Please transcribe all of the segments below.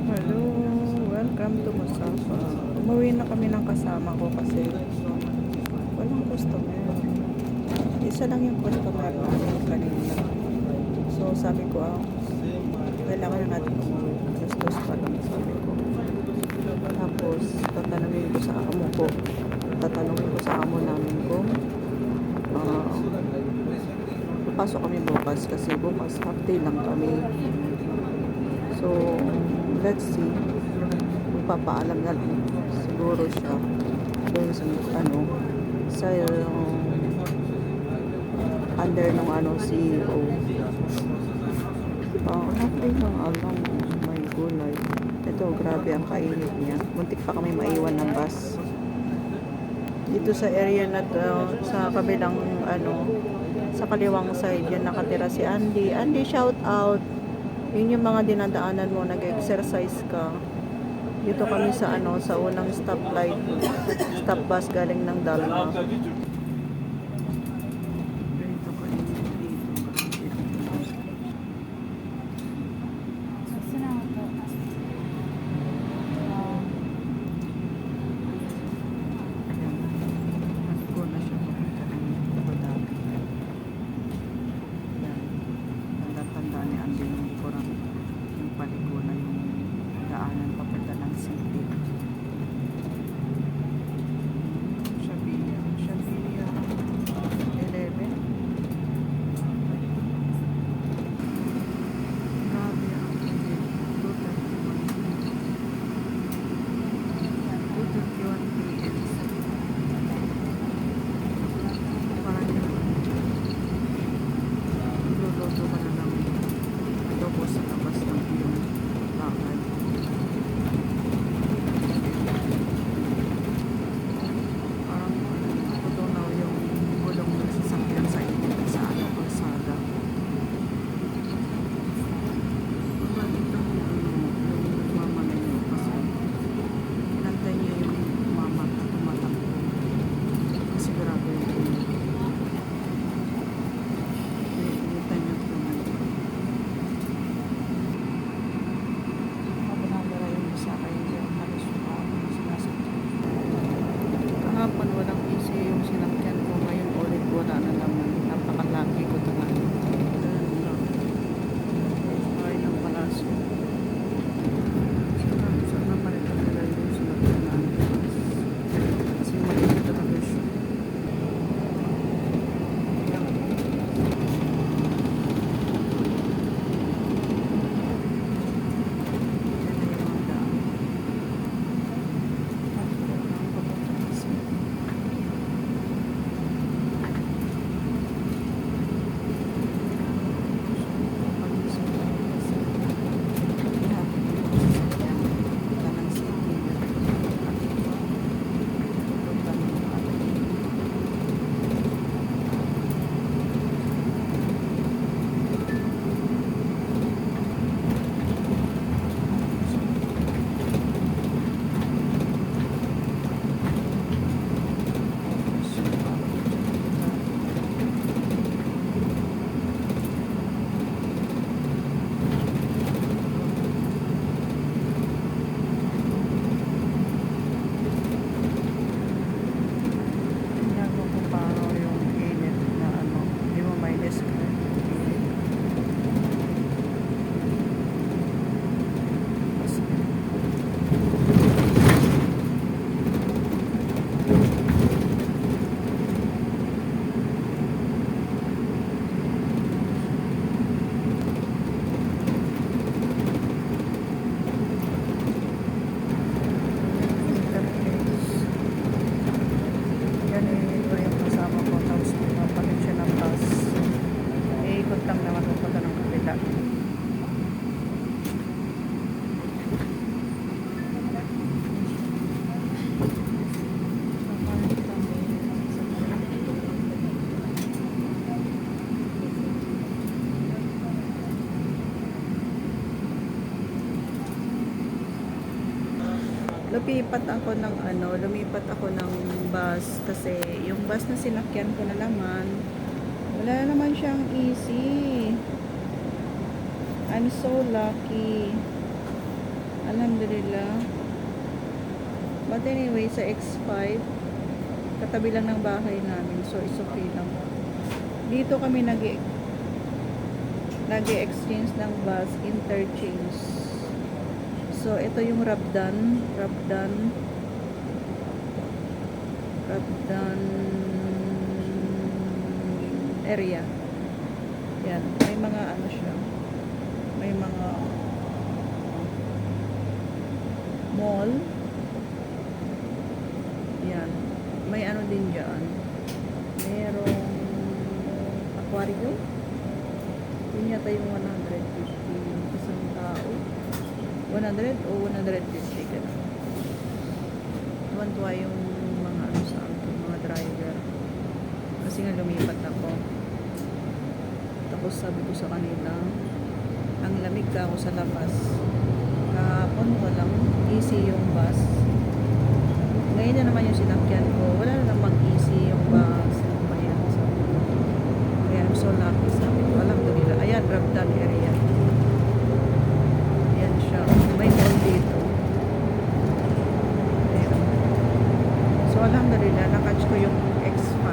Hello, welcome to Musafa. Umuwi na kami ng kasama ko kasi walang customer. Isa lang yung customer namin kanina. So sabi ko, kailangan na natin umuwi. Alas 2 pa lang sabi ko. Tapos tatanungin ko sa amo ko. Tatanungin ko sa amo namin kung papasok kami bukas kasi bukas half day lang kami. So let's see. Magpapaalam na lang siguro siya doon sa sa under nung CEO. Halfway ng alam may gulay. Ito grabe ang kainit niya. Muntik pa kami maiwan ng bus dito sa area na to, sa kabilang sa kaliwang side yan nakatira si Andy, shout out. Yun yung mga dinadaanan mo, nag-exercise ka. Dito kami sa sa unang stop bus galing ng Dalma. Dito kami palikunan yung daanan papunta ng city. Shabia 11. Grabe ang init. 2:31 p.m. Parang luluto ka na ng adobo sa labas ng iyong bahay. Parang natutunaw yung gulong ng sasakyan sa inyo sa kalsada. Dito yung nagmamalay nyo kasi inantay nyo yung tumatakbo kasi grabe yung init. Initan nyo tumatakbo. Kahapon walang PC yung sinakyan ko, ngayon ulit wala na naman. Napakalaki ko naman. Ay ng palasyo. Sana pa rin talaga yung sinakyan namin. Kasi makikita talaga siya. Lumipat ako ng bus kasi yung bus na sinakyan ko na naman wala na naman siyang easy. I'm so lucky. Alhamdulillah. But anyway, sa X5, katabi lang ng bahay namin. So, it's okay lang. Dito kami nag-exchange ng bus, interchange. So, ito yung Rabdan area. Yan. May mga ano siya. May mga mall. Yan. May ano din dyan. Merong aquarium. Yun yata yung 150 yung isang tao. 100 o 150 ganun. Tuwan-tuwa yung mga ano sa akin, mga driver. Kasi nga lumipat ako. Tapos sabi ko sa kanila, ang lamig ka ako sa labas. Kahapon walang easy yung bus. Ngayon na naman yung sinakyan ko. Wala na namang easy yung bus. Ano ba yan? So, kaya I'm so lucky. Sabi ko, alhamdulillah. Ayan, Rabdan area. Ayan siya. May mall dito. Ayan. So, alhamdulillah. Nakatch ko yung X5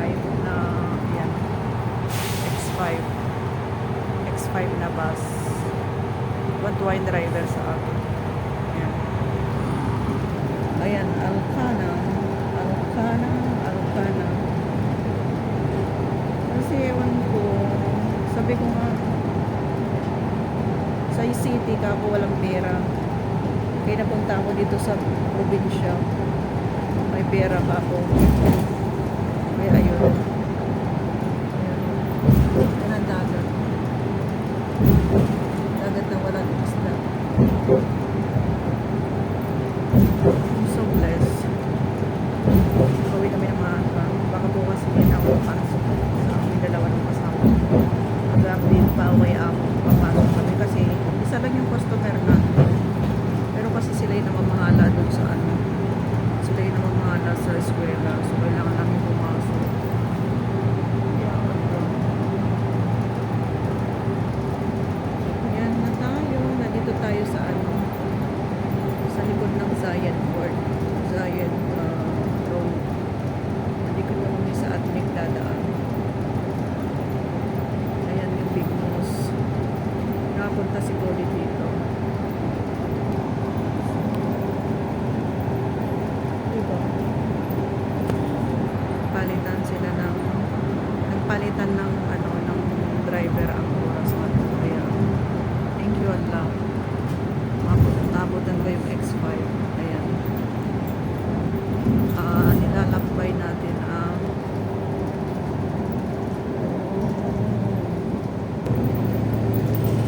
na, ayan. X5. X5 na bus. One-to-one yung driver sa akin. Ayan. Ayan, Alcana. Kasi ewan ko, sabi ko nga, sa city ka ako walang pera. Kaya napunta ako dito sa probinsya. May pera ka ako. Kaya ayun. Ayan ang dagat. Dagat na walang isla. I'm so blessed. Pauwi kami ng maaga. Baka bukas hindi na ako pasok sa aming dalawa ng kasama. Mag-update pa away ako. Papasok kami kasi isa lang yung customer natin. Pero kasi sila yung namamahala dun sa ano. Sila yung namamahala sa eskwela. So kailangan namin pumasok. Yan na tayo. Nandito tayo sa ano. Sa likod ng Zayed Court. Zayed Road. Nandito ko kami sa Atnik dadaan. Ayan yung Big Nose. Nakapunta si Cody dito. Diba? Palitan sila ng nagpalitan ng ano ng driver ang oras na to. Kaya thank you Allah. Nabutan ko yung X5. Ayan. Nilalakbay natin ang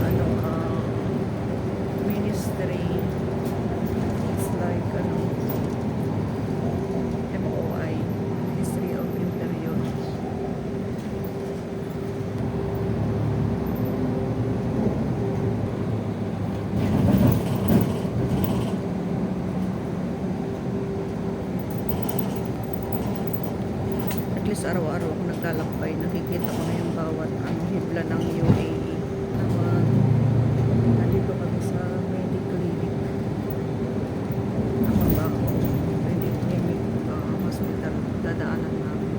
ano ministry. It's like ano MOI, Ministry of Interior. At least araw-araw ako naglalakbay, nakikita ko na yung bawat ano, hibla ng UAE. Naman, nandito kami sa Mediclinic. Tama ba ako? Mediclinic hospital, dadaanan namin.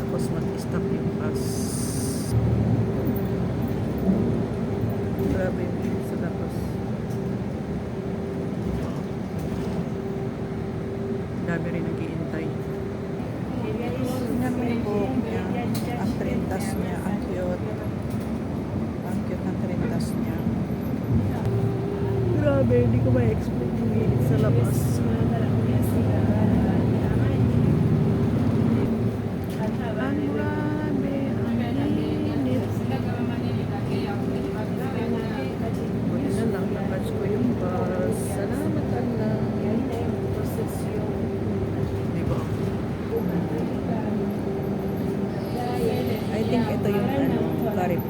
Tapos mag-stop yung bus. Grabe yung view sa labas. Dami rin nag-iintay. Tingnan mo yung buhok niya. Ang trintas niya. Ang cute. Ang cute ng trintas niya. Grabe, hindi ko ma-explain yung init sa labas.